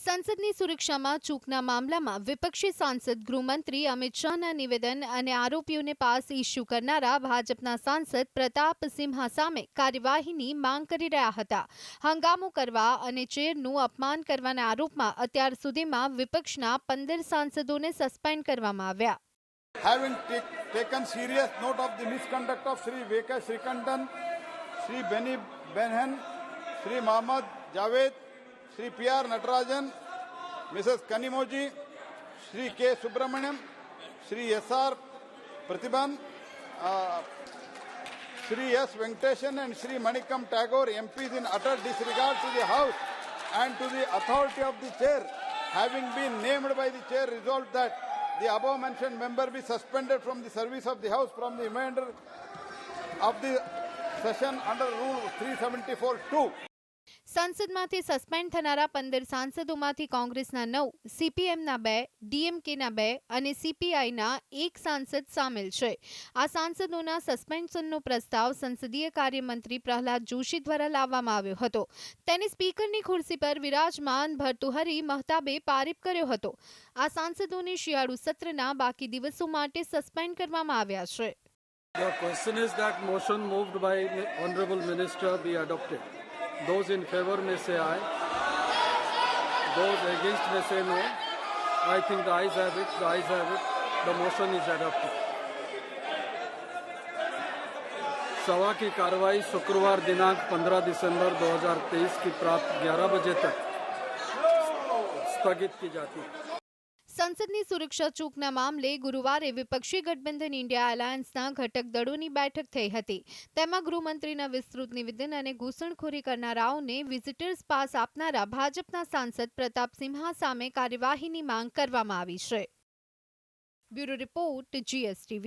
સંસદની સુરક્ષામાં ચૂકના મામલામાં વિપક્ષી સાંસદ ગૃહમંત્રી અમિત શાહના નિવેદન અને આરોપીઓને પાસ ઇસ્યુ કરનારા ભાજપના સાંસદ પ્રતાપ સિંહા સામે કાર્યવાહીની માંગ કરી રહ્યા હતા. હંગામો કરવા અને ચેરનું અપમાન કરવાના આરોપમાં અત્યાર સુધીમાં વિપક્ષના 15 સાંસદોને સસ્પેન્ડ કરવામાં આવ્યા. Having taken serious note of the misconduct of Sri V.K. Srikandan, Sri Benny Benhan, Sri Mohammad Javed, Sri P.R. Natarajan, Mrs. Kanimoji, Sri K. Subramaniam, Sri S.R. Pratibhan, Sri S. Venkateshan and Sri Manikam Tagore, MPs in utter disregard to the House and to the authority of the Chair, having been named by the Chair, resolved that the above mentioned member be suspended from the service of the House from the remainder of the session under Rule 374(2). સંસદમાંથી suspend થનારા 15 સાંસદોમાંથી કોંગ્રેસના 9, સીપીએમના 2, ડીએમકેના 2 અને સીપીઆઈના 1 સાંસદ સામેલ છે. આ સાંસદોના સસ્પેન્શનનો પ્રસ્તાવ સંસદીય કાર્યમંત્રી પ્રહલાદ જોશી દ્વારા લાવવામાં આવ્યો હતો. તેને સ્પીકરની ખુરશી પર વિરાજમાન ભર્તુહરી મહતાબે પારિત કર્યો હતો. આ સાંસદોને શિયાળુ સત્રના બાકી દિવસો માટે સસ્પેન્ડ કરવામાં આવ્યા છે. The question is that motion moved by Honorable Minister be adopted. Those in favor may say aye. Those against may say no. I think the ayes have it. The ayes have it. The motion is adopted. सभा की कार्रवाई शुक्रवार दिनांक 15 दिसंबर 2023 की प्रात 11 बजे तक स्थगित की जाती है. સંસદની સુરક્ષા ચૂકના મામલે ગુરુવારે વિપક્ષી ગઠબંધન ઇન્ડિયા એલાયન્સના ઘટક દળોની બેઠક થઈ હતી. તેમાં ગૃહમંત્રીના વિસ્તૃત નિવેદન અને ઘૂસણખોરી કરનારાઓને વિઝિટર્સ પાસ આપનારા ભાજપના સાંસદ પ્રતાપ સિંહા સામે કાર્યવાહીની માંગ કરવામાં આવી છે. Bureau report, GSTV.